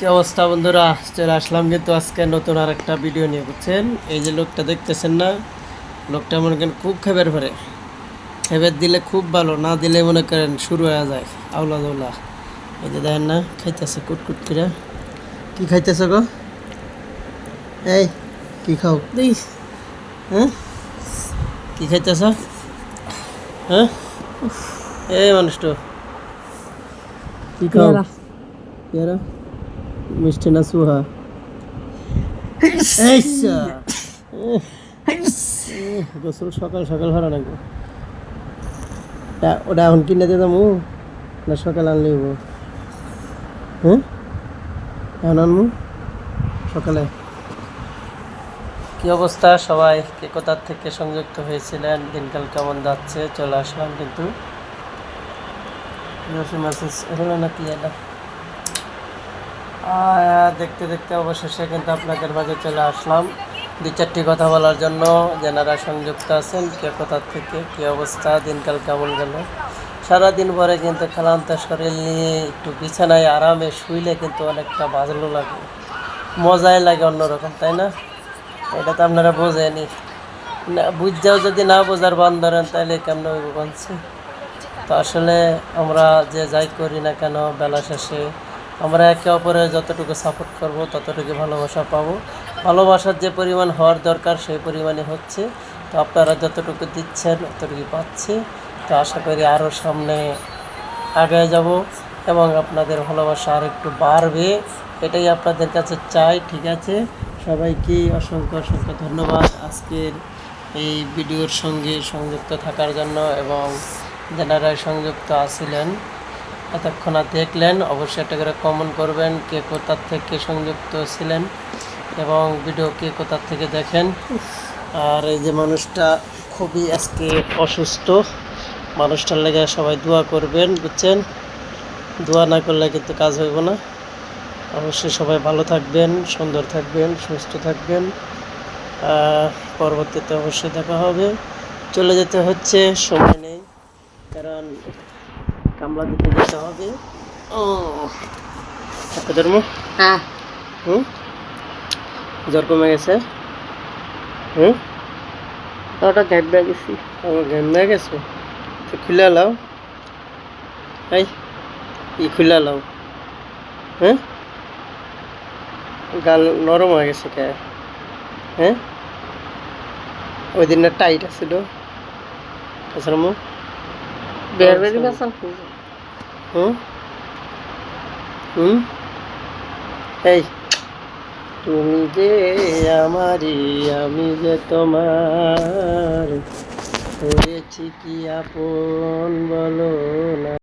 কি অবস্থা বন্ধুরা, চলে আসলাম কিন্তু আজকে নতুন আর একটা ভিডিও নিয়ে। বুঝছেন, এই যে লোকটা দেখতেছেন না, লোকটা মনে করেন খুব খেবের পারে। খেবের দিলে খুব ভালো, না দিলে মনে করেন শুরু হয়ে যায় আউলা দৌলা। এই যে দেখেন না, খাইতেছে কুটকুট করে। কি খাইতেছে গো? এই কি খাও দেই? হ্যাঁ, কি খাইতেছ? হ্যাঁ, এই মানুষটা কি খাও? পেয়ারা মিষ্টি না সুহা? গোসল সকাল সকাল ভরা নাকি? ওটা এখন কিনে দিয়ে যাবো না সকাল আনলে হবো? হ্যাঁ, এখন আনবো সকালে। কি অবস্থা সবাই, কে কোথার থেকে সংযুক্ত হয়েছিলেন, দিনকাল কেমন যাচ্ছে? চলে আসলাম কিন্তু নাকি এটা দেখতে দেখতে অবশেষে কিন্তু আপনাদের মাঝে চলে আসলাম দুই চারটি কথা বলার জন্য। যারা সংযুক্ত আছেন, কে কোথার থেকে, কী অবস্থা, দিনকাল কেমন গেল। সারাদিন পরে কিন্তু ক্লান্ত শরীর নিয়ে একটু বিছানায় আরামে শুইলে কিন্তু অনেকটা ভালো লাগে, মজাই লাগে অন্যরকম, তাই না? এটা তো আপনারা বোঝেনি, বুঝতেও যদি না বোঝার বান ধরেন তাহলে কেমন হইব বলছি। তো আসলে আমরা যে যাই করি না কেন, বেলা শেষে আমরা একে অপরের যতটুকু সাপোর্ট করব ততটুকু ভালোবাসা পাবো। ভালোবাসার যে পরিমাণ হওয়ার দরকার সেই পরিমাণে হচ্ছে। তো আপনারা যতটুকু দিচ্ছেন ততটুকু পাচ্ছি। তো আশা করি আরও সামনে আগে যাব এবং আপনাদের ভালোবাসা আর একটু বাড়বে, এটাই আপনাদের কাছে চাই। ঠিক আছে, সবাইকে অসংখ্য অসংখ্য ধন্যবাদ আজকের এই ভিডিওর সঙ্গে সংযুক্ত থাকার জন্য, এবং যারা সংযুক্ত আছিলেন এতক্ষণ দেখলেন, অবশ্যই একটা করে কমেন্ট করবেন কে কোথার থেকে সংযুক্ত ছিলেন এবং ভিডিও কে কোথার থেকে দেখেন। আর এই যে মানুষটা খুবই আজকে অসুস্থ, মানুষটার লেগে সবাই দোয়া করবেন, বুঝছেন? দোয়া না করলে কিন্তু কাজ হইব না। অবশ্যই সবাই ভালো থাকবেন, সুন্দর থাকবেন, সুস্থ থাকবেন। পরবর্তীতে অবশ্যই দেখা হবে। চলে যেতে হচ্ছে, সময় নেই, কারণ কামলা দিতে যেতে হবে। ও ধর্ম, হ্যাঁ, জ্বর কমে গেছে? ওটা ঘেমে গেছি। ও ঘেমে গেছে, তো খুলে লাও। এই খুলে লাও। হ্যাঁ, গাল নরম হয়ে গেছে কে? হ্যাঁ, ওই দিনটা টাইট আছিল। এই তুমি যে আমারই, আমি যে তোমার, হয়েছি কি আপন বলো না।